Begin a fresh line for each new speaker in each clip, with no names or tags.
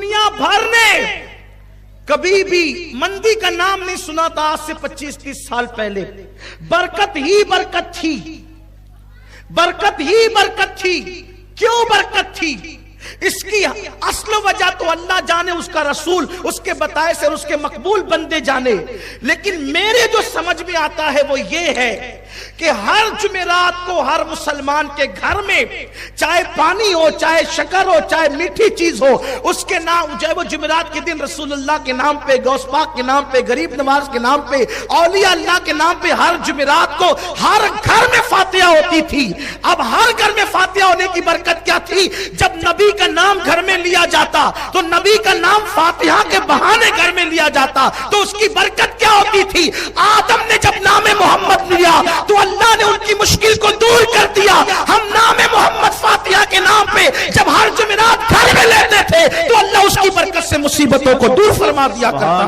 دنیا بھر نے کبھی بھی مندی کا نام نہیں سنا تھا آج سے 25-30 سال پہلے. برکت ہی برکت تھی, برکت ہی برکت تھی. کیوں برکت تھی؟ اس کی اصل وجہ تو اللہ جانے, اس کا رسول, اس کے بتائے سے, اس کے مقبول بندے جانے. لیکن میرے جو سمجھ میں آتا ہے وہ یہ ہے کہ ہر جمعرات کو ہر مسلمان کے گھر میں چاہے پانی ہو, چاہے شکر ہو, چاہے میٹھی چیز ہو, اس کے نام, چاہے وہ جمعرات کے دن رسول اللہ کے نام پہ, غوث پاک کے نام پہ, غریب نواز کے نام پہ, اولیاء اللہ کے نام پہ, ہر جمعرات کو ہر گھر میں فاتحہ ہوتی تھی. اب ہر گھر میں فاتحہ ہونے کی برکت کیا تھی؟ جب نبی کا نام گھر میں لیا جاتا تو نبی کا نام فاتحہ کے بہانے گھر میں لیا جاتا تو اس کی برکت کیا ہوتی تھی؟ آدم نے جب نام محمد لیا تو اللہ نے ان کی مشکل کو دور کر دیا. ہم نام محمد فاتحہ کے نام پہ جب ہر جمعرات گھر میں لیتے تھے تو اللہ اس کی برکت سے مصیبتوں کو دور فرما دیا کرتا.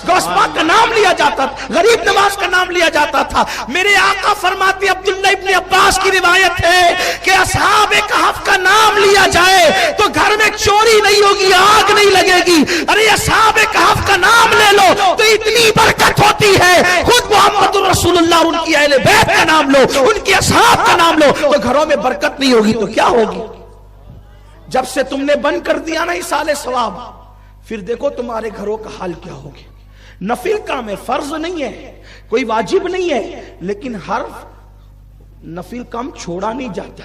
غوث پاک کا نام لیا جاتا, غریب نواز کا نام لیا جاتا تھا. میرے آقا فرماتے, عبداللہ ابن عباس کی روایت ہے کہ اصحاب کہف کا نام لیا جائے تو گھر میں چوری نہیں ہوگی, آگ نہیں لگے گی. ارے اصحاب کہف کا نام لے لو تو اتنی برکت ہوتی ہے. خود محمد رسول اللہ اور ان کی اہل بیت کا نام لو, ان کے اصحاب کا نام لو, تو گھروں میں برکت نہیں ہوگی تو کیا ہوگی؟ جب سے تم نے بند کر دیا نا ایصال ثواب, پھر دیکھو تمہارے گھروں کا حال کیا ہوگی. نفل کام ہے, فرض نہیں ہے, کوئی واجب نہیں ہے, لیکن ہر نفل کام چھوڑا نہیں جاتا.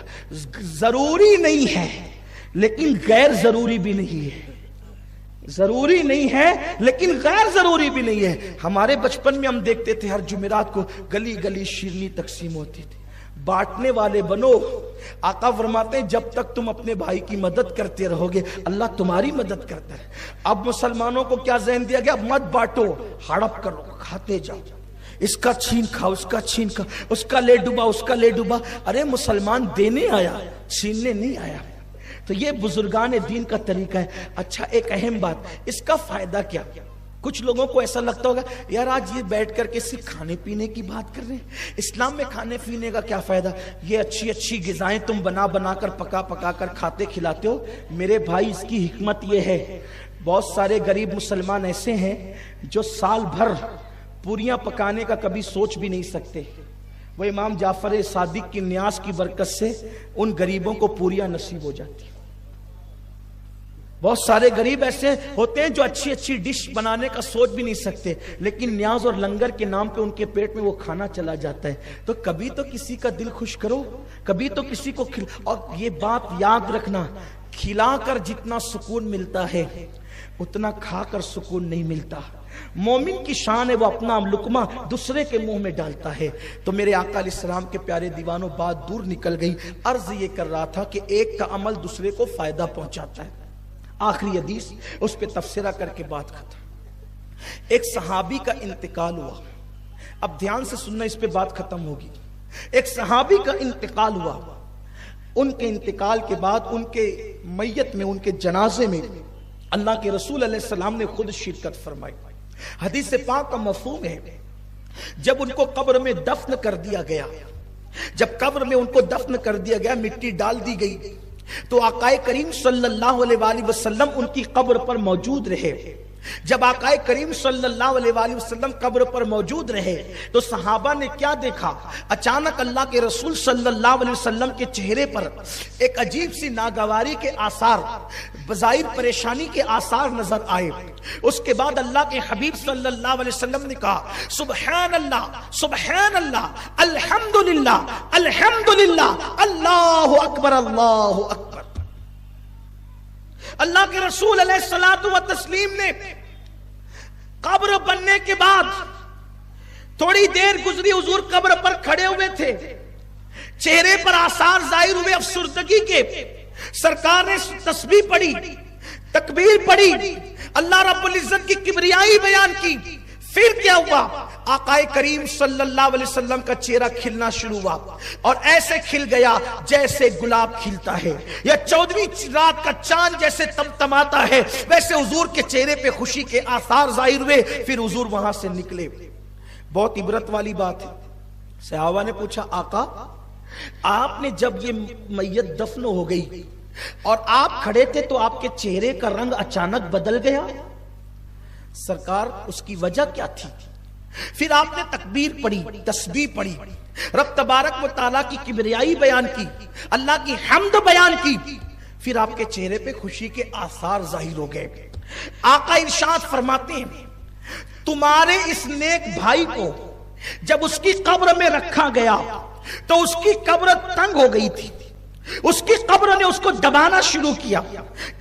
ضروری نہیں ہے لیکن غیر ضروری بھی نہیں ہے, ضروری نہیں ہے لیکن غیر ضروری بھی نہیں ہے. ہمارے بچپن میں ہم دیکھتے تھے ہر جمعرات کو گلی گلی شیرنی تقسیم ہوتی تھی. بانٹنے والے بنو. آقا فرماتے ہیں جب تک تم اپنے بھائی کی مدد کرتے رہو گے اللہ تمہاری مدد کرتا ہے. اب مسلمانوں کو کیا ذہن دیا گیا؟ مت بانٹو, ہڑپ کرو, کھاتے جاؤ, اس کا چھین کھاؤ, اس کا چھین کھاؤ, اس کا لے ڈوبا, اس کا لے ڈوبا. ارے مسلمان دینے آیا, چھیننے نہیں آیا. تو یہ بزرگان دین کا طریقہ ہے. اچھا ایک اہم بات, اس کا فائدہ کیا؟ کچھ لوگوں کو ایسا لگتا ہوگا یار آج یہ بیٹھ کر کے صرف کھانے پینے کی بات کر رہے ہیں, اسلام میں کھانے پینے کا کیا فائدہ؟ یہ اچھی اچھی غذائیں تم بنا بنا کر پکا پکا کر کھاتے کھلاتے ہو. میرے بھائی اس کی حکمت یہ ہے, بہت سارے غریب مسلمان ایسے ہیں جو سال بھر پوریاں پکانے کا کبھی سوچ بھی نہیں سکتے. وہ امام جعفر صادق کی نیاز کی برکت سے ان غریبوں کو پوریاں نصیب ہو جاتی. بہت سارے غریب ایسے ہوتے ہیں جو اچھی اچھی ڈش بنانے کا سوچ بھی نہیں سکتے, لیکن نیاز اور لنگر کے نام پہ ان کے پیٹ میں وہ کھانا چلا جاتا ہے. تو کبھی تو کسی کا دل خوش کرو, کبھی تو کسی کو اور یہ بات یاد رکھنا, کھلا کر جتنا سکون ملتا ہے اتنا کھا کر سکون نہیں ملتا. مومن کی شان ہے وہ اپنا لقمہ دوسرے کے منہ میں ڈالتا ہے. تو میرے آقا علیہ السلام کے پیارے دیوانوں, بات دور نکل گئی. عرض یہ کر رہا تھا کہ ایک کا عمل دوسرے کو فائدہ پہنچاتا ہے. آخری حدیث, اس پہ تفسیرہ کر کے بات ختم. ایک صحابی کا انتقال ہوا. اب دھیان سے سننا, اس پہ بات ختم ہوگی. ایک صحابی کا انتقال ہوا. ان کے انتقال کے بعد ان کے میت میں, ان کے جنازے میں اللہ کے رسول علیہ السلام نے خود شرکت فرمائی. حدیث پاک کا مفہوم ہے, جب ان کو قبر میں دفن کر دیا گیا, جب قبر میں ان کو دفن کر دیا گیا, مٹی ڈال دی گئی, تو آقا کریم صلی اللہ علیہ وآلہ وسلم ان کی قبر پر موجود رہے. جب آقا کریم صلی اللہ علیہ وآلہ وسلم قبر پر موجود رہے تو صحابہ نے کیا دیکھا؟ اچانک اللہ کے رسول صلی اللہ علیہ وسلم کے چہرے پر ایک عجیب سی ناگواری کے آثار, بظاہر پریشانی کے آثار نظر آئے. اس کے بعد اللہ کے حبیب صلی اللہ علیہ وسلم نے کہا سبحان اللہ سبحان اللہ الحمدللہ الحمدللہ اللہ اکبر اللہ اکبر. اللہ کے رسول علیہ الصلوۃ والتسلیم نے قبر بننے کے بعد تھوڑی دیر گزری, حضور قبر پر کھڑے ہوئے تھے, چہرے پر آثار ظاہر ہوئے افسردگی کے. سرکار نے تسبیح پڑھی, تکبیر پڑھی, اللہ رب العزت کی کبریائی بیان کی. پھر کیا ہوا؟ آقا کریم صلی اللہ علیہ وسلم کا چہرہ کھلنا شروع ہوا, اور ایسے کھل گیا جیسے گلاب کھلتا ہے, یا 14ویں رات کا چاند جیسے تمتماتا ہے, ویسے حضور کے چہرے پہ خوشی کے آثار ظاہر ہوئے. پھر حضور وہاں سے نکلے. بہت عبرت والی بات ہے. صحابہ نے پوچھا آقا آپ نے جب یہ میت دفن ہو گئی اور آپ کھڑے تھے تو آپ کے چہرے کا رنگ اچانک بدل گیا، سرکار اس کی وجہ کیا تھی؟ پھر آپ نے تکبیر پڑھی، تسبیح پڑھی، رب تبارک و تعالیٰ کی کبریائی بیان کی، اللہ کی حمد بیان کی، پھر آپ کے چہرے پہ خوشی کے آثار ظاہر ہو گئے۔ آقا ارشاد فرماتے ہیں تمہارے اس نیک بھائی کو جب اس کی قبر میں رکھا گیا تو اس کی قبر تنگ ہو گئی تھی، اس کی قبر نے اس کو دبانا شروع کیا،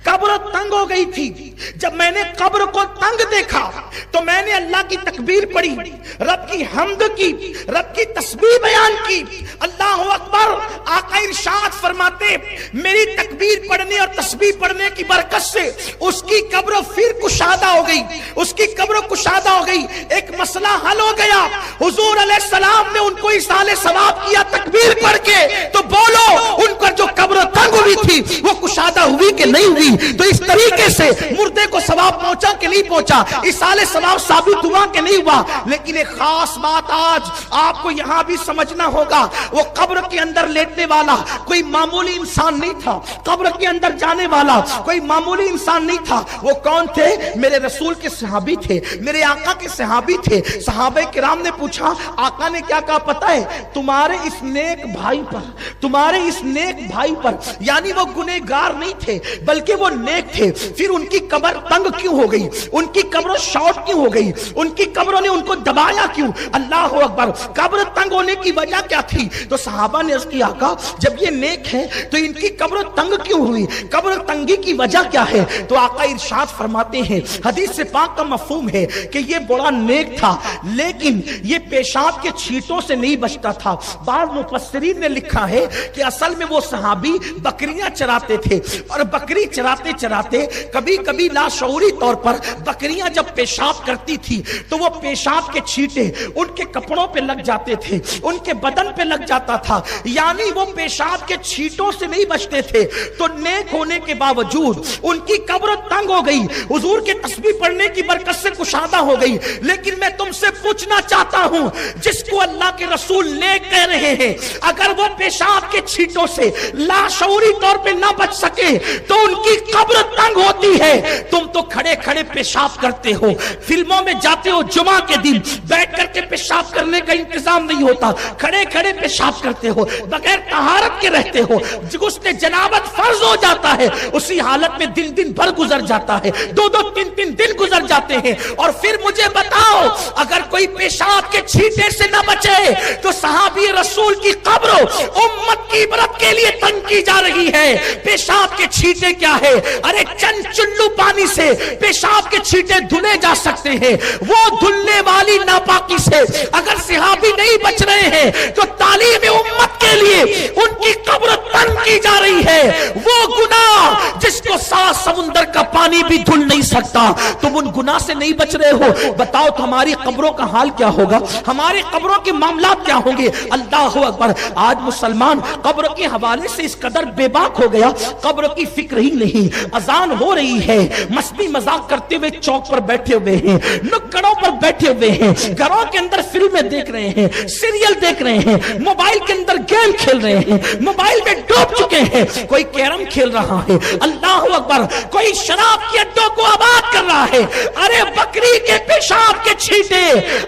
قبر تنگ ہو گئی تھی۔ جب میں نے قبر کو تنگ دیکھا تو میں نے اللہ کی تکبیر پڑھی، رب کی حمد کی، رب کی تسبیح بیان کی، اللہ اکبر۔ آقا ارشاد فرماتے میری تکبیر پڑھنے اور تسبیح پڑھنے کی برکت سے اس کی قبر پھر کشادہ ہو گئی، اس کی قبر کشادہ ہو گئی، ایک مسئلہ حل ہو گیا۔ حضور علیہ السلام نے ان کو ایصال ثواب کیا تکبیر پڑھ کے، تو بولو ان کو جو قبر تنگ ہوئی تھی وہ کشادہ ہوئی کہ نہیں ہوئی؟ تو اس طریقے سے مردے کو ثواب پہنچا کہ نہیں پہنچا، ایصال ثواب ثابت ہوا کہ نہیں ہوا؟ لیکن ایک خاص بات آج آپ کو یہاں بھی سمجھنا ہوگا، وہ قبر کے اندر لیٹنے والا کوئی معمولی انسان نہیں تھا، قبر کے اندر جانے والا کوئی معمولی انسان نہیں تھا۔ وہ کون تھے؟ میرے رسول کے صحابی تھے، میرے آقا کے صحابی تھے۔ صحابہ کرام نے پوچھا، آقا نے کیا کہا پتہ ہے؟ تمہارے اس نیک بھائی پر، تمہارے اس نیک بھائی پر، یعنی وہ گنہگار نہیں تھے بلکہ وہ نیک تھے، پھر ان کی قبر تنگ کیوں ہو گئی؟ ان کی قبر شارٹ کیوں ہو گئی؟ ان کی قبروں نے ان کو دبایا کیوں؟ اللہ اکبر۔ قبر تنگ ہونے کی وجہ کیا تھی؟ تو صحابہ نے عرض کیا، آقا جب یہ نیک ہے تو ان کی قبر تنگ کیوں ہوئی؟ قبر تنگی کی وجہ کیا ہے؟ تو آقا ارشاد فرماتے ہیں، حدیث پاک کا مفہوم ہے کہ یہ بڑا نیک تھا لیکن یہ پیشاب کے چھینٹوں سے نہیں بچتا تھا۔ بعض مفسرین نے لکھا ہے کہ اصل میں وہ صحابی بکریاں چراتے تھے، اور بکری چراتے چراتے کبھی کبھی لاشعوری طور پر بکریاں جب پیشاب کرتی تھی تو وہ پیشاب کے چھینٹے ان کے کپڑوں پہ لگ جاتے تھے، ان کے بدن پہ لگ جاتا تھا، یعنی وہ پیشاب کے چھینٹوں سے نہیں بچتے تھے۔ تو نیک ہونے کے باوجود ان کی قبر تنگ ہو گئی، حضور کے تسبیح پڑھنے کی برکت سے کشادہ ہو گئی۔ لیکن میں تم سے پوچھنا چاہتا ہوں، جس کو اللہ کے رسول نیک کہہ رہے ہیں، اگر وہ پیشاب کے چھینٹوں سے لاشعوری طور پہ نہ بچ سکے تو ان کی قبر تنگ ہوتی ہے۔ تم تو کھڑے کھڑے پیشاب کرتے ہو، فلموں میں جاتے ہو، جمعہ کے دن بیٹھ کر کے پیشاب کرنے کا انتظام نہیں ہوتا، کھڑے کھڑے پیشاب کرتے ہو، بغیر طہارت کے رہتے ہو، غسل جنابت فرض ہو جاتا ہے، اسی حالت میں دن بھر گزر جاتا ہے، دو تین دن گزر جاتے ہیں۔ اور پھر مجھے بتاؤ، اگر کوئی پیشاب کے چھینٹے سے نہ بچے تو صحابی رسول کی قبر امت کی عبرت کے لیے تنگ کی جا رہی ہے۔ پیشاب کے چھینٹے کیا ہے؟ ارے چند چلو پانی سے پیشاب کے چھینٹے دھلے جا سکتے ہیں، وہ دھلنے والی ناپاکی سے اگر صحابی نہیں بچ رہے ہیں تو تعلیم امت کے لیے ان کی قبر تنگ کی جا رہی ہے۔ وہ گناہ جس کو 7 سمندر کا پانی بھی دھل نہیں سکتا، تم ان گناہ سے نہیں بچ رہے ہو، بتاؤ تو ہماری قبروں کا حال کیا ہوگا، ہماری قبروں کے معاملات کیا ہوں گے؟ اللہ اکبر۔ آج مسلمان قبر کے حوالے سے اس قدر بے باک ہو گیا، قبر کی فکر ہی نہیں۔ اذان ہو رہی ہے، مستی مذاق کرتے ہوئے چوک پر بیٹھے ہوئے ہیں، نکڑوں پر بیٹھے ہوئے ہیں، گھروں کے اندر فلمیں دیکھ رہے ہیں، سیریل دیکھ رہے ہیں، موبائل کے اندر گیم کھیل رہے ہیں، موبائل میں ڈوب چکے ہیں، کوئی کیرم کھیل رہا ہے، اللہ اکبر، کوئی شراب کے اڈوں کو آباد کر رہا ہے۔ ارے بکری کے پیشاب کے چھینٹے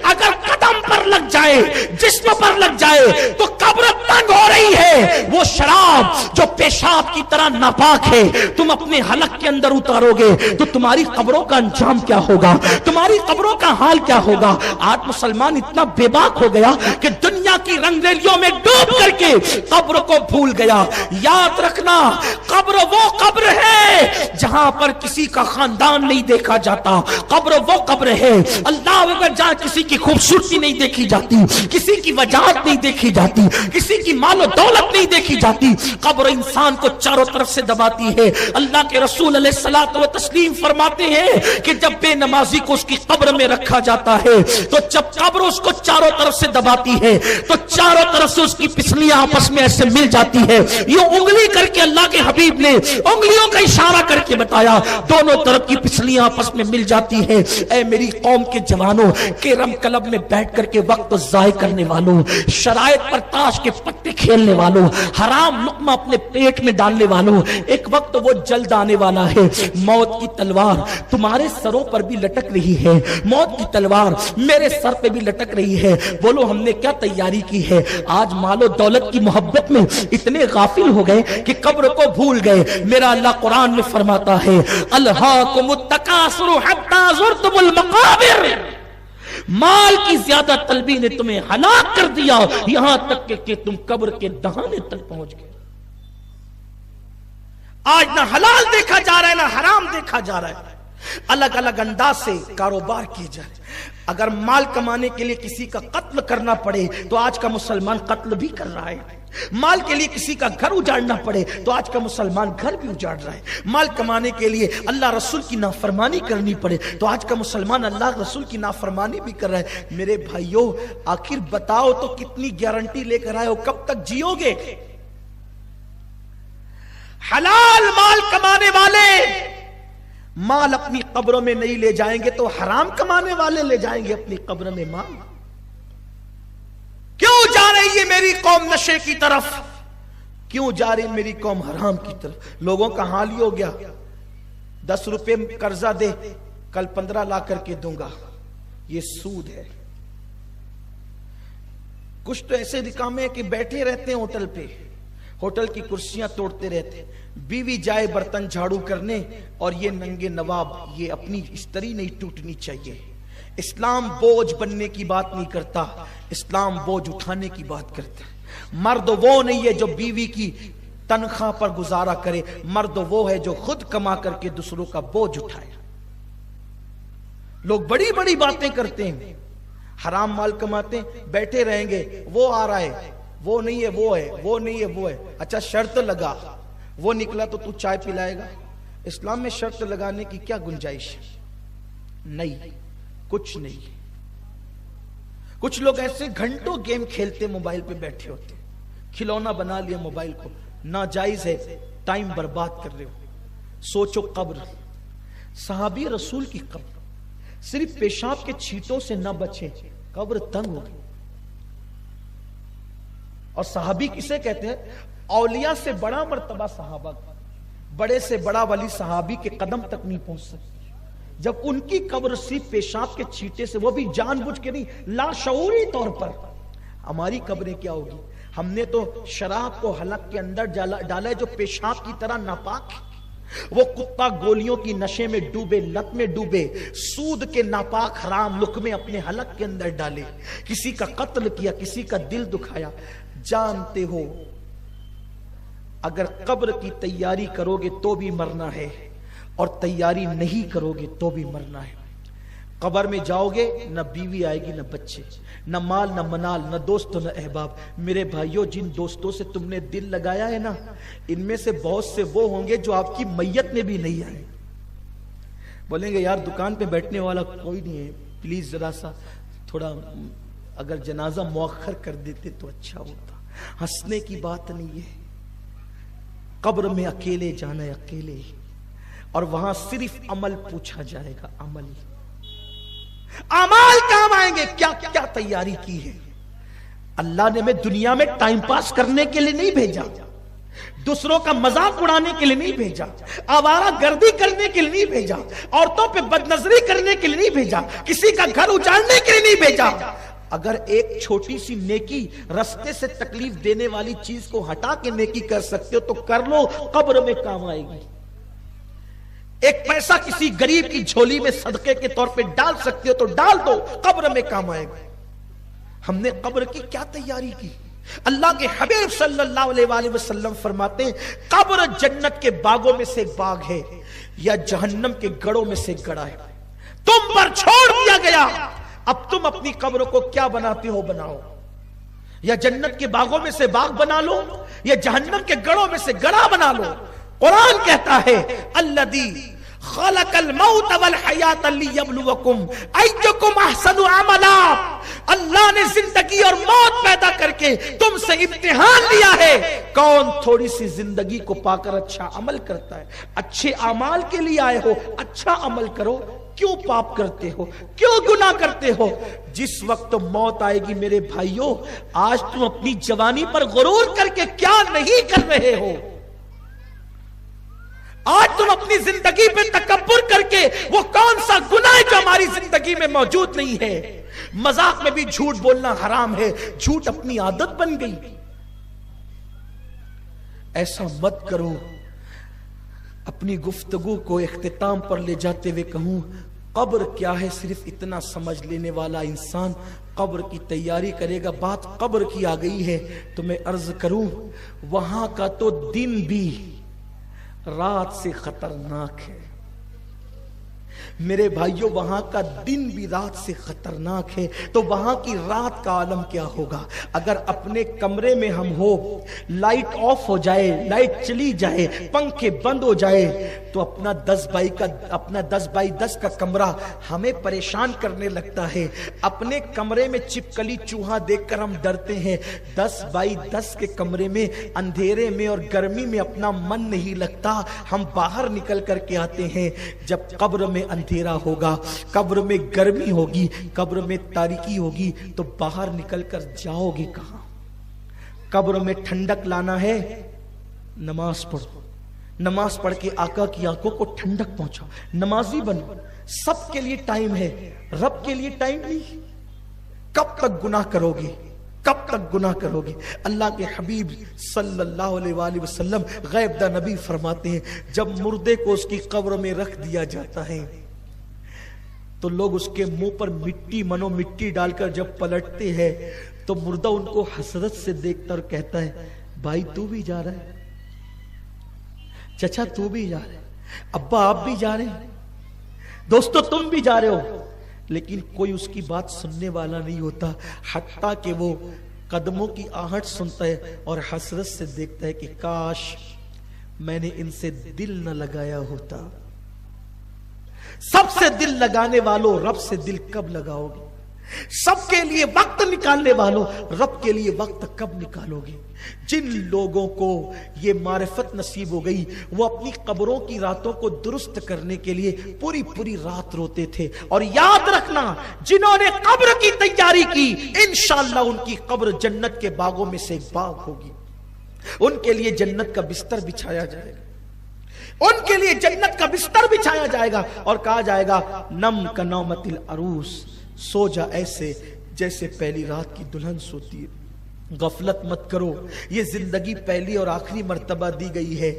اگر قدم پر لگ جائے، جسم پر لگ جائے تو قبر تنگ ہو رہی ہے۔ وہ شراب جو پیشاب کی طرح ناپاک ہے، تم اپنے حلق کے اندر اتارو گے تو تمہاری قبروں کا انجام کیا ہوگا، تمہاری قبروں کا حال کیا ہوگا؟ آج مسلمان اتنا بے باک ہو گیا کہ دنیا کی رنگ ریلیوں میں ڈوب کر کے قبر کو بھول گیا۔ یاد رکھنا، قبر وہ قبر ہے جہاں پر کسی کا خاندان نہیں دیکھا جاتا، قبر وہ قبر ہے اللہ اکبر جہاں کسی کی خوبصورتی نہیں دیکھی جاتی، کسی کی وجاہت نہیں دیکھی جاتی، کسی کی مال و دولت نہیں دیکھی جاتی۔ قبر انسان کو چاروں طرف سے دباتی ہے۔ اللہ کے رسول علیہ الصلوۃ والتسلیم فرماتے ہیں کہ جب بے نمازی کو اس کی قبر میں رکھا جاتا ہے تو جب قبر اس کو چاروں طرف سے دباتی ہے
تو چاروں طرف سے اس کی پسلیاں آپس میں ایسے مل جاتی ہے. یہ انگلی کر کے اللہ کے حبیب نے انگلیوں کا اشارہ کر کے بتایا, دونوں طرف کی پسلیاں آپس میں مل جاتی ہیں. اے میری قوم کے جوانوں, کیرم کلب میں بیٹھ کر کے وقت ضائع کرنے والوں, شرائط پر تاش کے پتے کھیلنے والوں, حرام لقمہ اپنے پیٹ میں ڈالنے والوں, ایک وقت وہ جلد آنے والا ہے. موت کی تلوار تمہارے سروں پر بھی لٹک رہی ہے, موت کی تلوار میرے سر پہ بھی لٹک رہی ہے. بولو ہم نے کیا تیاری کی ہے؟ آج مال و دولت کی محبت میں اتنے غافل ہو گئے کہ قبر کو بھول گئے. میرا اللہ قرآن میں فرماتا ہے الہاکم التکاثر حتی زرتم المقابر, مال کی زیادہ طلبی نے تمہیں ہلاک کر دیا یہاں تک کہ تم قبر کے دہانے تک پہنچ گئے.
آج نہ حلال دیکھا جا رہا ہے نہ حرام دیکھا جا رہا ہے, الگ الگ انداز سے کاروبار کیے جا رہے. اگر مال کمانے کے لیے کسی کا قتل کرنا پڑے تو آج کا مسلمان قتل بھی کر رہا ہے. مال کے لیے کسی کا گھر اجاڑنا پڑے تو آج کا مسلمان گھر بھی اجاڑ رہا ہے. مال کمانے کے لیے اللہ رسول کی نافرمانی کرنی پڑے تو آج کا مسلمان اللہ رسول کی نافرمانی بھی کر رہا ہے. میرے بھائیوں, آخر بتاؤ تو کتنی گارنٹی لے کر آئے ہو, کب تک جیو گے؟ حلال مال کمانے والے مال اپنی قبروں میں نہیں لے جائیں گے تو حرام کمانے والے لے جائیں گے اپنی قبر میں مال. کیوں جا رہی ہے میری قوم نشے کی طرف؟ کیوں جا رہی میری قوم حرام کی طرف؟ لوگوں کا حال ہی ہو گیا 10 روپے قرضہ دے, کل 15 لا کر کے دوں گا, یہ سود ہے. کچھ تو ایسے نکامے ہیں کہ بیٹھے رہتے ہیں ہوٹل پہ, ہوٹل کی کرسیاں توڑتے رہتے, بیوی جائے برتن جھاڑو کرنے اور یہ ننگے نواب, یہ اپنی استری نہیں ٹوٹنی چاہیے. اسلام بوجھ بننے کی بات نہیں کرتا, اسلام بوجھ اٹھانے کی بات کرتا ہے. مرد وہ نہیں ہے جو بیوی کی تنخواہ پر گزارا کرے, مرد وہ ہے جو خود کما کر کے دوسروں کا بوجھ اٹھائے. لوگ بڑی بڑی باتیں کرتے ہیں, حرام مال کماتے ہیں, بیٹھے رہیں گے, وہ آ رہا ہے, وہ نہیں ہے وہ ہے, وہ نہیں ہے وہ ہے. اچھا شرط لگا, وہ نکلا تو تو چائے پلائے گا. اسلام میں شرط لگانے کی کیا گنجائش ہے؟ نہیں, کچھ نہیں. کچھ لوگ ایسے گھنٹوں گیم کھیلتے موبائل پہ بیٹھے ہوتے, کھلونا بنا لیا موبائل کو, ناجائز ہے, ٹائم برباد کر رہے ہو. سوچو قبر, صحابی رسول کی قبر, صرف پیشاب کے چھینٹوں سے نہ بچے, قبر تنگ ہو گئی. اور صحابی کسے کہتے ہیں؟ اولیاء سے بڑا مرتبہ صحابہ, بڑے سے بڑا ولی صحابی کے قدم تک نہیں پہنچ سکتے. جب ان کی قبر صرف پیشاب کے چھینٹے سے, وہ بھی جان بوجھ کے نہیں, لاشعوری طور پر. ہماری قبریں کیا ہوگی؟ ہم نے تو شراب کو حلق کے اندر ڈالا ہے جو پیشاب کی طرح ناپاک ہے. وہ کتا گولیوں کی نشے میں ڈوبے, لت میں ڈوبے, سود کے ناپاک حرام لقمے اپنے حلق کے اندر ڈالے, کسی کا قتل کیا, کسی کا دل دکھایا. جانتے ہو اگر قبر کی تیاری کرو گے تو بھی مرنا ہے, اور تیاری نہیں کرو گے تو بھی مرنا ہے. قبر میں جاؤ گے, نہ بیوی آئے گی, نہ بچے, نہ مال, نہ منال, نہ دوست, نہ احباب. میرے بھائیوں, جن دوستوں سے تم نے دل لگایا ہے نا, ان میں سے بہت سے وہ ہوں گے جو آپ کی میت میں بھی نہیں آئے. بولیں گے یار دکان پہ بیٹھنے والا کوئی نہیں ہے, پلیز ذرا سا تھوڑا اگر جنازہ مؤخر کر دیتے تو اچھا ہوتا. ہنسنے کی بات نہیں ہے. قبر میں اکیلے جانا ہے, اکیلے, اور وہاں صرف عمل پوچھا جائے گا. عمل, اعمال کام آئیں گے. کیا کیا تیاری کی ہے؟ اللہ نے ہمیں دنیا میں ٹائم پاس کرنے کے لیے نہیں بھیجا, دوسروں کا مذاق اڑانے کے لیے نہیں بھیجا, آوارہ گردی کرنے کے لیے نہیں بھیجا, عورتوں پہ بدنظری کرنے کے لیے نہیں بھیجا, کسی کا گھر اجاڑنے کے لیے نہیں بھیجا. اگر ایک چھوٹی سی نیکی رستے سے تکلیف دینے والی چیز کو ہٹا کے نیکی کر سکتے ہو تو کر لو, قبر میں کام آئے گی. ایک پیسہ کسی غریب کی جھولی میں صدقے کے طور پہ ڈال سکتے ہو تو ڈال دو, قبر میں کام آئے گا. ہم نے قبر کی کیا تیاری کی؟ اللہ کے حبیب صلی اللہ علیہ وآلہ وسلم فرماتے ہیں قبر جنت کے باغوں میں سے ایک باغ ہے یا جہنم کے گڑوں میں سے ایک گڑا ہے. تم پر چھوڑ دیا گیا, اب تم اپنی قبر کو کیا بناتے ہو بناؤ. یا جنت کے باغوں میں سے باغ بنا لو یا جہنم کے گڑوں میں سے گڑا بنا لو. قرآن کہتا ہے الذی خلق الموت والحیات لیبلوکم ایکم احسن عملا. اللہ نے زندگی اور موت پیدا کر کے تم سے امتحان لیا ہے کون تھوڑی سی زندگی کو پا کر اچھا عمل کرتا ہے. اچھے اعمال کے لیے آئے ہو, اچھا عمل کرو. کیوں پاپ کرتے ہو, کیوں گناہ کرتے ہو؟ جس وقت موت آئے گی میرے بھائیوں, آج تم اپنی جوانی پر غرور کر کے کیا نہیں کر رہے ہو. آج تم اپنی زندگی پہ تکبر کر کے وہ کون سا گناہ ہے جو ہماری زندگی میں موجود نہیں ہے. مذاق میں بھی جھوٹ بولنا حرام ہے, جھوٹ اپنی عادت بن گئی. ایسا مت کرو. اپنی گفتگو کو اختتام پر لے جاتے ہوئے کہوں, قبر کیا ہے صرف اتنا سمجھ لینے والا انسان قبر کی تیاری کرے گا. بات قبر کی آ گئی ہے تو میں عرض کروں, وہاں کا تو دن بھی رات سے خطرناک ہے میرے بھائیوں. وہاں کا دن بھی رات سے خطرناک ہے, تو وہاں کی رات کا عالم کیا ہوگا. اگر اپنے کمرے میں ہم ہو, لائٹ آف ہو جائے, لائٹ چلی جائے, پنکھے بند ہو جائے, تو اپنا 10x10 کا کمرہ ہمیں پریشان کرنے لگتا ہے. اپنے کمرے میں چپکلی چوہا دیکھ کر ہم ڈرتے ہیں. 10x10 کے کمرے میں اندھیرے میں اور گرمی میں اپنا من نہیں لگتا. ہم باہر نکل کر کے آتے ہیں. جب قبر میں اندھیرا ہوگا, قبر میں گرمی ہوگی, قبر میں تاریکی ہوگی, تو باہر نکل کر جاؤ گے کہاں؟ قبر میں ٹھنڈک لانا ہے, نماز پڑھو. نماز پڑھ کے آقا کی آنکھوں کو ٹھنڈک پہنچاؤ, نمازی بنو. سب کے لیے ٹائم ہے, رب کے لیے ٹائم نہیں. کب تک گناہ کرو گے, کب تک گناہ کرو گے؟ اللہ کے حبیب صلی اللہ علیہ وآلہ وسلم غیب دا نبی فرماتے ہیں, جب مردے کو اس کی قبر میں رکھ دیا جاتا ہے تو لوگ اس کے منہ پر مٹی ڈال کر جب پلٹتے ہیں تو مردہ ان کو حسرت سے دیکھتا اور کہتا ہے, بھائی تو بھی جا رہا ہے, چچا تو بھی جا رہا ہے, ابا آپ بھی جا رہے ہیں, دوستو تم بھی جا رہے ہو. لیکن کوئی اس کی بات سننے والا نہیں ہوتا, حتیٰ کہ وہ قدموں کی آہٹ سنتا ہے اور حسرت سے دیکھتا ہے کہ کاش میں نے ان سے دل نہ لگایا ہوتا. سب سے دل لگانے والوں, رب سے دل کب لگاؤ گے؟ سب کے لیے وقت نکالنے والوں, رب کے لیے وقت کب نکالو گے؟ جن لوگوں کو یہ معرفت نصیب ہو گئی وہ اپنی قبروں کی راتوں کو درست کرنے کے لیے پوری رات روتے تھے. اور یاد رکھنا, جنہوں نے قبر کی تیاری کی انشاءاللہ ان کی قبر جنت کے باغوں میں سے ایک باغ ہوگی. ان کے لیے جنت کا بستر بچھایا جائے گا, ان کے لیے جنت کا بستر بچھایا جائے گا اور کہا جائے گا نم کا نومت العروس, سو جا ایسے جیسے پہلی رات کی دلہن سوتی ہے. غفلت مت کرو, یہ زندگی پہلی اور آخری مرتبہ دی گئی ہے.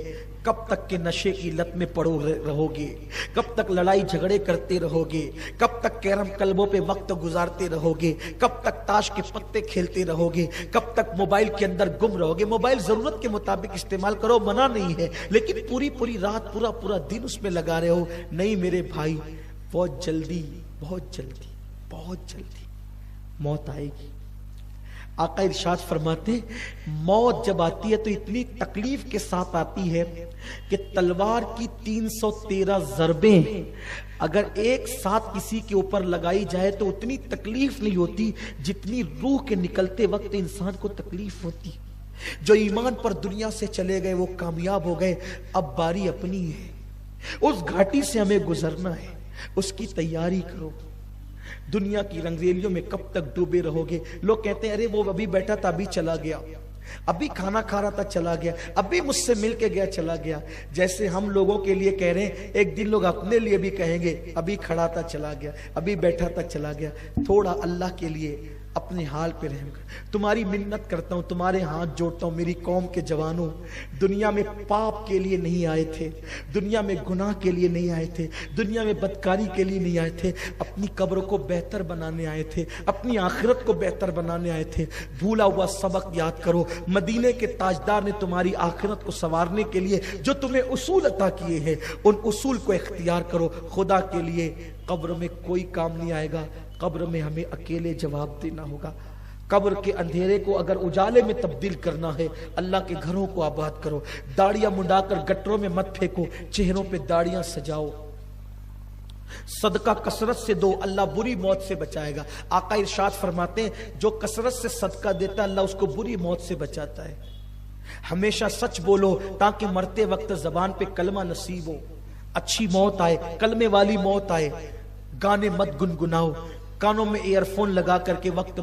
کب تک کے نشے کی لت میں پڑو رہو گے؟ کب تک لڑائی جھگڑے کرتے رہو گے؟ کب تک کیرم کلبوں پہ وقت گزارتے رہو گے؟ کب تک تاش کے پتے کھیلتے رہو گے؟ کب تک موبائل کے اندر گم رہو گے؟ موبائل ضرورت کے مطابق استعمال کرو, منع نہیں ہے, لیکن پوری رات پورا دن اس میں لگا رہے ہو. نہیں میرے بھائی, بہت جلدی موت آئے گی. آقا ارشاد فرماتے, موت جب آتی ہے تو اتنی تکلیف کے ساتھ آتی ہے کہ تلوار کی 313 ضربیں اگر ایک ساتھ کسی کے اوپر لگائی جائے تو اتنی تکلیف نہیں ہوتی جتنی روح کے نکلتے وقت انسان کو تکلیف ہوتی. جو ایمان پر دنیا سے چلے گئے وہ کامیاب ہو گئے. اب باری اپنی ہے, اس گھاٹی سے ہمیں گزرنا ہے, اس کی تیاری کرو. دنیا کی رنگریلیوں میں کب تک ڈوبے رہو گے؟ لوگ کہتے ہیں ارے وہ ابھی بیٹھا تھا ابھی چلا گیا, ابھی کھانا کھا رہا تھا چلا گیا, ابھی مجھ سے مل کے گیا چلا گیا. جیسے ہم لوگوں کے لیے کہہ رہے ہیں, ایک دن لوگ اپنے لیے بھی کہیں گے ابھی کھڑا تھا چلا گیا, ابھی بیٹھا تھا چلا گیا. تھوڑا اللہ کے لیے اپنے حال پہ رحم کر. تمہاری منت کرتا ہوں, تمہارے ہاتھ جوڑتا ہوں, میری قوم کے جوانوں, دنیا میں پاپ کے لیے نہیں آئے تھے, دنیا میں گناہ کے لیے نہیں آئے تھے, دنیا میں بدکاری کے لیے نہیں آئے تھے, اپنی قبر کو بہتر بنانے آئے تھے, اپنی آخرت کو بہتر بنانے آئے تھے. بھولا ہوا سبق یاد کرو. مدینے کے تاجدار نے تمہاری آخرت کو سنوارنے کے لیے جو تمہیں اصول عطا کیے ہیں ان اصول کو اختیار کرو. خدا کے لیے قبر میں کوئی کام نہیں آئے گا, قبر میں ہمیں اکیلے جواب دینا ہوگا. قبر کے اندھیرے کو اگر اجالے میں تبدیل کرنا ہے, اللہ کے گھروں کو آباد کرو. داڑیاں منڈا کر گٹروں میں مت پھینکو, چہروں پہ داڑیاں سجاؤ. صدقہ کثرت سے دو، اللہ بری موت سے بچائے گا۔ آقا ارشاد فرماتے ہیں جو کثرت سے صدقہ دیتا ہے اللہ اس کو بری موت سے بچاتا ہے۔ ہمیشہ سچ بولو تاکہ مرتے وقت زبان پہ کلمہ نصیب ہو، اچھی موت آئے، کلمے والی موت آئے۔ گانے مت گنگناؤ، کانوں میں ایئر فون لگا کر کے وقت